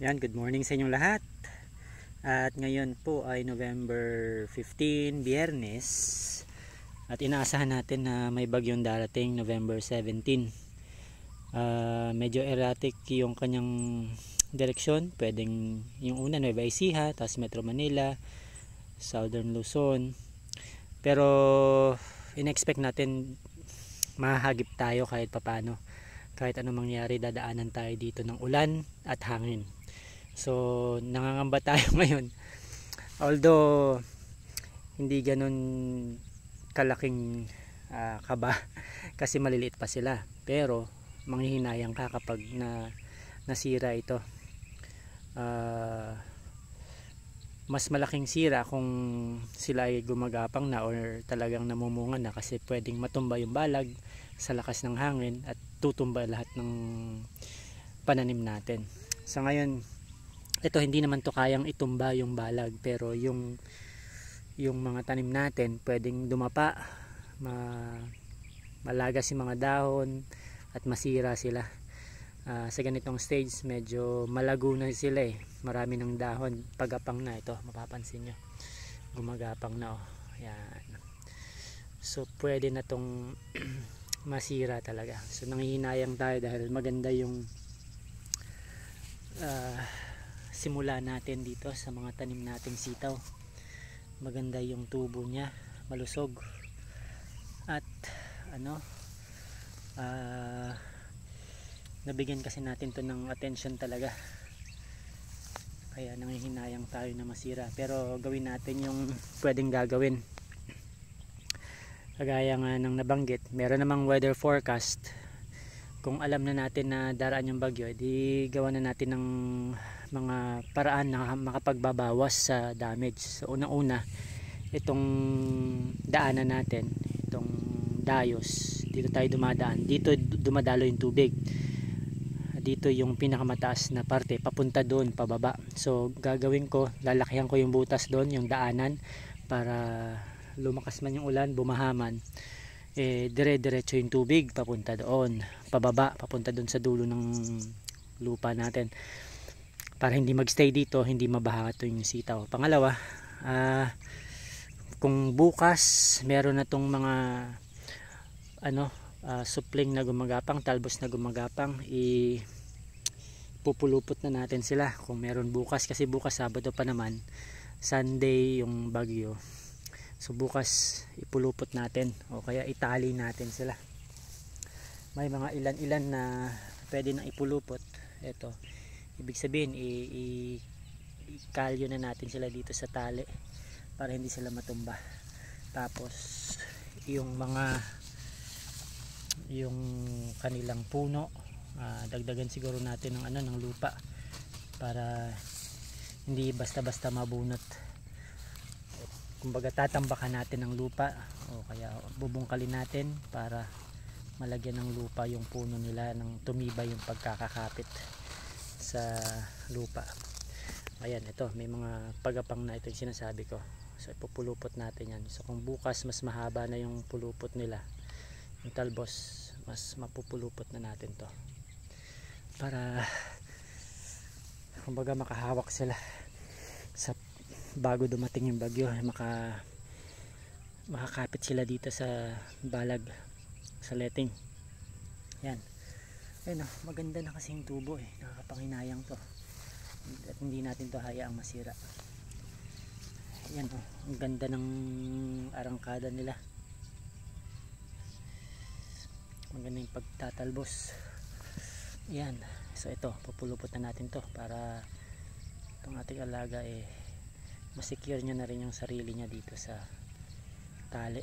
Yan, good morning sa inyong lahat. At ngayon po ay November 15, Biyernes. At inaasahan natin na may bagyong darating November 17. Medyo erratic yung kanyang direksyon. Pwedeng yung una Nueva Ecija, tapos Metro Manila, Southern Luzon. Pero in-expect natin mahagip tayo kahit papano. Kahit anong mangyari, dadaanan tayo dito ng ulan at hangin. So nangangamba tayo ngayon, although hindi ganun kalaking kaba kasi maliliit pa sila, pero manghihinayang ka kapag nasira ito. Mas malaking sira kung sila ay gumagapang na or talagang namumunga na, kasi pwedeng matumba yung balag sa lakas ng hangin at tutumba lahat ng pananim natin. Sa ngayon, ito hindi naman to kayang itumba yung balag, pero yung mga tanim natin pwedeng dumapa, malagas yung mga dahon at masira sila. Sa ganitong stage medyo malago na sila marami ng dahon, pagapang na. Ito mapapansin nyo, gumagapang na yan. So pwede na tong masira talaga. So nanghihinayang tayo dahil maganda yung simula natin dito sa mga tanim nating sitaw. Maganda yung tubo niya, malusog, at nabigyan kasi natin to ng attention talaga, kaya nanghihinayang tayo na masira. Pero gawin natin yung pwedeng gagawin, kagaya nga ng nabanggit. Meron namang weather forecast. Kung alam na natin na daraan yung bagyo, di gawa na natin ng mga paraan na makapagbabawas sa damage. So unang-una, itong daanan natin, itong dayos, dito tayo dumadaan, dito dumadalo yung tubig, dito yung pinakamataas na parte, papunta doon pababa. So gagawin ko, lalakihan ko yung butas doon, yung daanan, para lumakas man yung ulan, bumahaman, dire-diretso yung tubig papunta doon, pababa, papunta doon sa dulo ng lupa natin, para hindi magstay dito, hindi mabaha ito yung sitaw. Pangalawa, kung bukas meron na tong mga supling na gumagapang, talbos na gumagapang, ipupulupot na natin sila kung meron bukas, kasi bukas Sabado pa naman, Sunday yung bagyo. So bukas ipulupot natin o kaya itali natin sila. May mga ilan-ilan na pwede nang ipulupot. Ito, ibig sabihin ikalyo na natin sila dito sa tali para hindi sila matumba. Tapos yung kanilang puno, dagdagan siguro natin ng lupa para hindi basta-basta mabunot. Kumbaga tatambakan natin ng lupa o kaya bubungkalin natin para malagyan ng lupa yung puno nila, nang tumibay yung pagkakakapit sa lupa. Ayan, ito may mga pagapang na, ito yung sinasabi ko. So ipupulupot natin yan. So kung bukas mas mahaba na yung pulupot nila, yung talbos, mas mapupulupot na natin to para kumbaga makahawak sila sa bago dumating yung bagyo, makakapit sila dito sa balag, sa letting. Yan. Ayun, maganda na kasi yung tubo, nakakapanghinayang to at hindi natin to hayaang masira. Yan, ang ganda ng arangkada nila, maganda yung pagtatalbos. Yan. So ito, pupulupot na natin to para itong ating alaga masecure niya na rin yung sarili niya dito sa tali.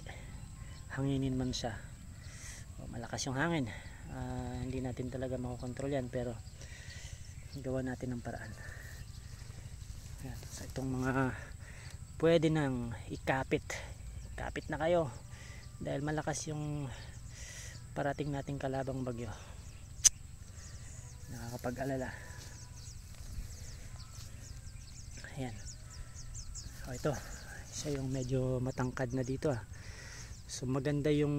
Hanginin man siya o malakas yung hangin, hindi natin talaga makokontrol yan, pero gawa natin ng paraan. Yan. So itong mga pwede nang ikapit na kayo dahil malakas yung parating nating kalabang bagyo, nakakapag-alala. Ayan. Ito, siya yung medyo matangkad na dito. So maganda yung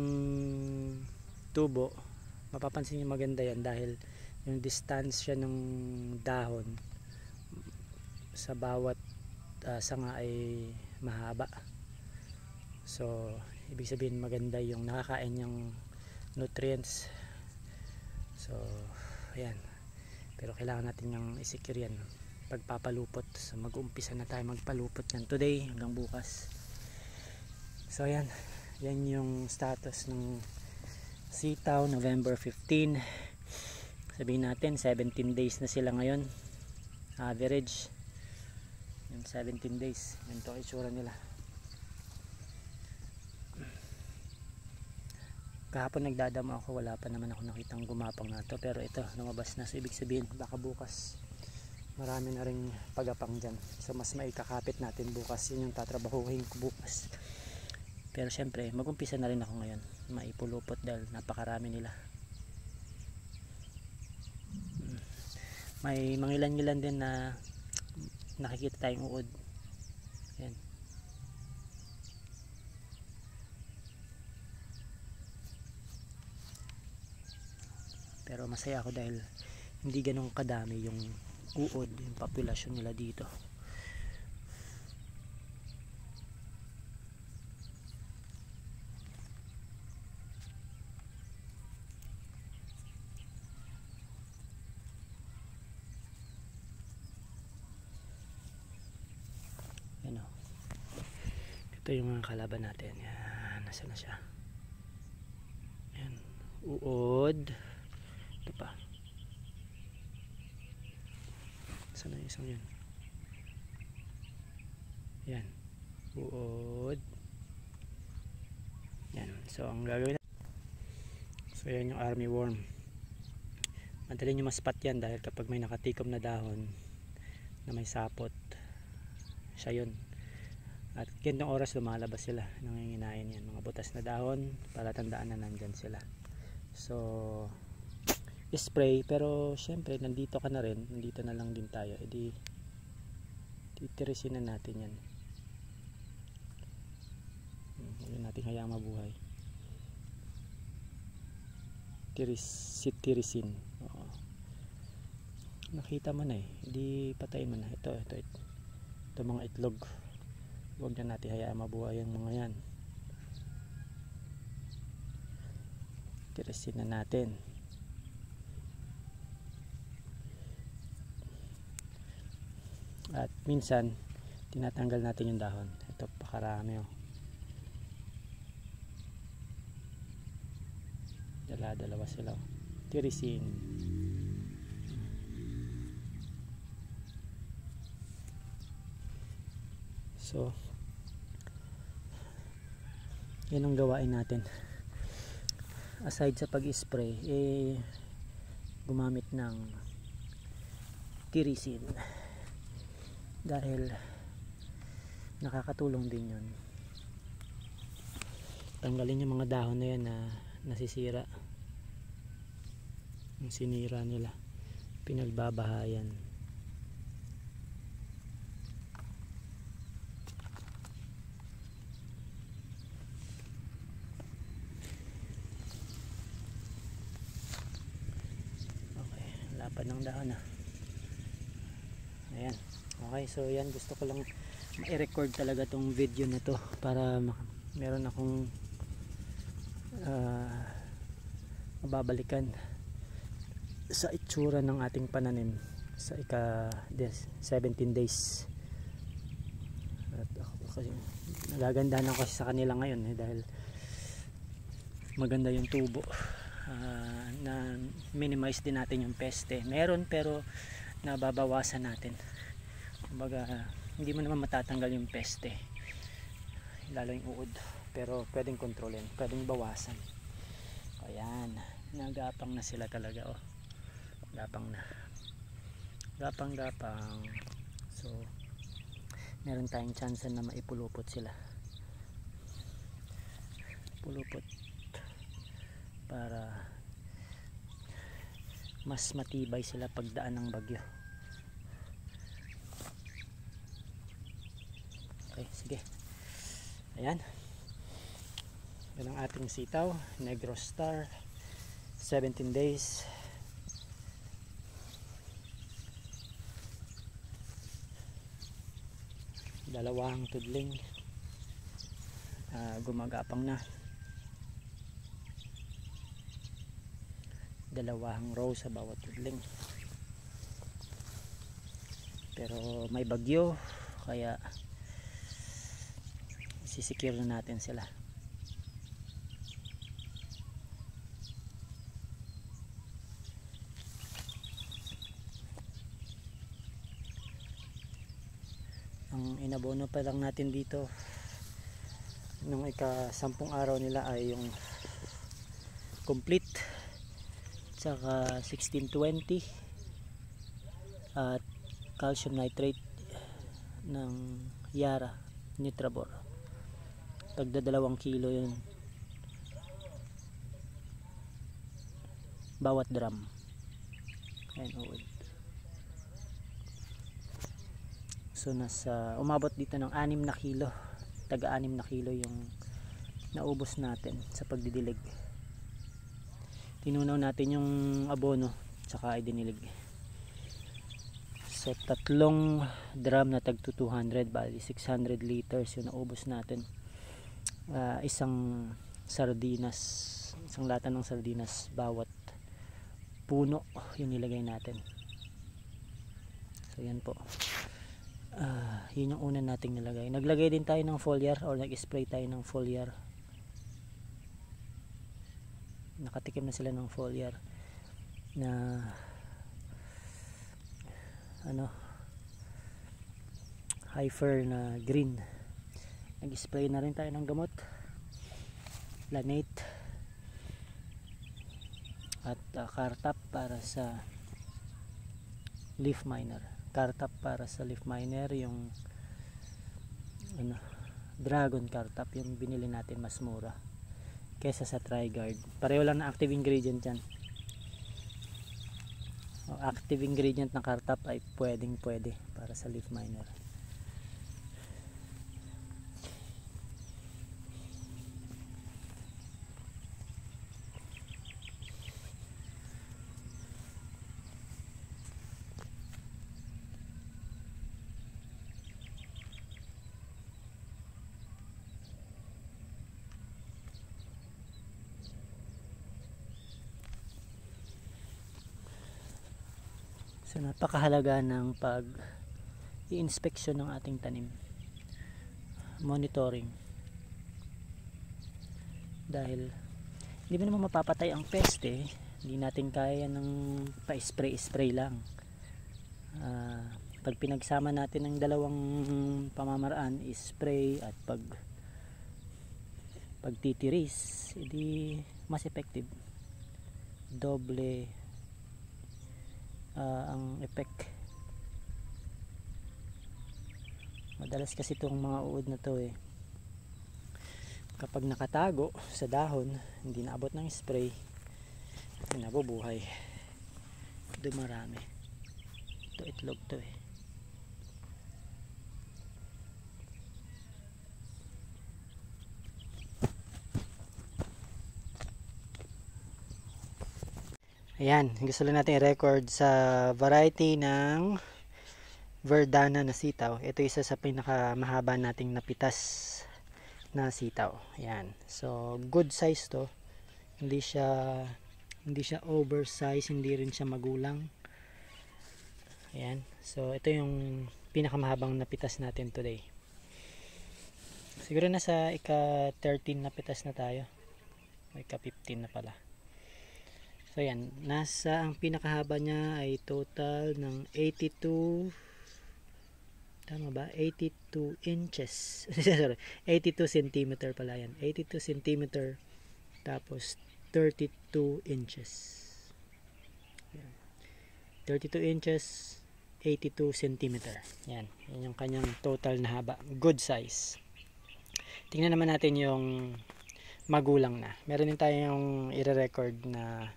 tubo. Mapapansin niyo maganda yan dahil yung distansya ng dahon sa bawat sanga ay mahaba. So ibig sabihin maganda yung nakakain yung nutrients. So ayan, pero kailangan natin yung i-secure yan pagpapalupot. So mag-umpisa na tayo magpalupot yan today hanggang bukas. So ayan, yan yung status ng sitaw. November 15, sabihin natin 17 days na sila ngayon average. Yung 17 days, ganito ang itsura nila. Kahapon nagdadamo ako, wala pa naman ako nakitang gumapang na to, pero ito lumabas na. So ibig sabihin baka bukas marami na ring pagapang dyan. So mas maikakapit natin bukas, yun yung tatrabahuhin ko bukas. Pero syempre magumpisa na rin ako ngayon maipulupot dahil napakarami nila. May mangilan-ngilan din na nakikita tayong uod. Yan. Pero masaya ako dahil hindi ganun kadami yung uod, yung populasyon nila dito. Yan o. Ito yung mga kalaban natin. Yan, nasa na siya. Yan, uod. Ito pa. Sana yung isang yun. Yan, uod. Yan, so ang gagawin natin, so yan yung army worm. Madali nyo maspat yan dahil kapag may nakatikom na dahon na may sapot, siya yun. At ganitong oras lumalabas sila, nanginginain yan, mga butas na dahon, para tandaan na nandyan sila. So spray, pero syempre nandito ka na rin, nandito na lang din tayo, edi titirisin na natin yan. Huwag natin hayaan mabuhay. Tirisin. Oo. Nakita mo na eh, edi patayin mo na. Ito mga itlog, huwag na natin hayaan mabuhay yung mga yan. Tirisin na natin. At minsan tinatanggal natin yung dahon. Ito pakarami oh. Dalawa sila oh. Tirisin. So yan ang gawain natin. Aside sa pag-spray, gumamit ng tirisin. Dahil nakakatulong din yun. Tanggalin yung mga dahon na yan na nasisira, yung sinira nila, pinagbabahayan. Okay, lapad ng dahon na. Ayan. Okay, so yan, gusto ko lang ma-record talaga tong video na to para meron akong mababalikan sa itsura ng ating pananim sa 17 days. At ako kasi nagagandahan ako kasi sa kanila ngayon dahil maganda yung tubo. Na minimize din natin yung peste. Meron pero nababawasan natin. Kumbaga hindi mo naman matatanggal yung peste, lalo yung uod, pero pwedeng kontrolin, pwedeng bawasan. Ayan, nagapang na sila talaga oh. Gapang na, gapang. So meron tayong chance na maipulupot sila, pulupot para mas matibay sila pagdaan ng bagyo. Okay, sige. Ayan. Yan ang ating sitaw, Negro Star, 17 days. dalawang tudling gumagapang na, dalawang row sa bawat tudling. Pero may bagyo kaya sisikir na natin sila. Ang inabono pa lang natin dito nung ika-10 araw nila ay yung complete tsaka 1620 at calcium nitrate ng Yara Nutrabor. Tagda 2 kilo yun bawat drum. Ayan, uod. So nasa umabot dito ng 6 na kilo, taga 6 na kilo yung naubos natin sa pagdidilig. Tinunaw natin yung abono tsaka ay dinilig. So 3 drum na tag 200, bali 600 liters yung naubos natin. Isang sardinas, isang lata ng sardinas bawat puno yung nilagay natin. So yan po. Yun yung una nating nilagay. Naglagay din tayo ng foliar or nag-spray tayo ng foliar. Nakatikim na sila ng foliar na high fir na green. Nag-spray na rin tayo ng gamot, Lanate at Cartap para sa leaf miner. Cartap para sa leaf miner, yung Dragon Cartap yung binili natin, mas mura kesa sa Triguard. Pareho lang na active ingredient yan. Active ingredient ng Cartap ay pwede para sa leaf miner. So napakahalaga ng pag-i-inspeksyon ng ating tanim, monitoring, dahil hindi mo naman mapapatay ang peste. Hindi natin kaya ng pa-spray lang. Pag pinagsama natin ng dalawang pamamaraan, spray at pagtitiris, edi mas effective, doble ang effect. Madalas kasi itong mga uod na to kapag nakatago sa dahon, hindi naabot ng spray, nabubuhay, dumarami. Ito itlog to Ayan, gusto lang natin i-record sa variety ng Verdana na sitaw. Ito isa sa pinakamahaba nating napitas na sitaw. Ayan. So, good size to. Hindi siya oversize, hindi rin siya magulang. Ayan. So, ito yung pinakamahabang napitas natin today. Siguro nasa ika-13 napitas na tayo. O ika-15 na pala. So yan, ang pinakahaba niya ay total ng 82, tama ba? 82 inches. Sorry, 82 cm pala yan. 82 cm tapos 32 inches. Yan. 32 inches, 82 cm. Yan, yan yung kanyang total na haba. Good size. Tingnan naman natin yung magulang na. Meron din tayong i-record na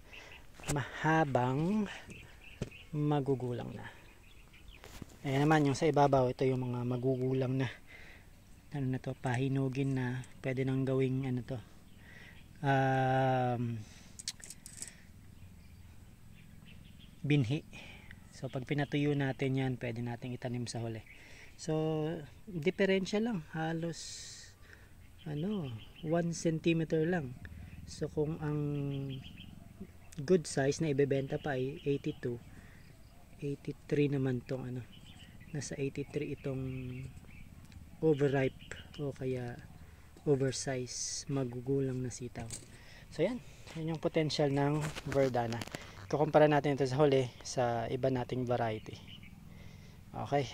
mahabang magugulang na. Ayan naman yung sa ibabaw, ito yung mga magugulang na to, pahinugin na, pwede nang gawing binhi. So pag pinatuyo natin yan, pwede nating itanim sa huli. So diferensya lang, halos 1 centimeter lang. So kung ang good size na ibebenta pa ay 82, 83 naman tong nasa 83 itong overripe o kaya oversize, magugulang na sitaw. So yan yung potential ng Verdana. Kukumpara natin ito sa huli sa iba nating variety. Okay.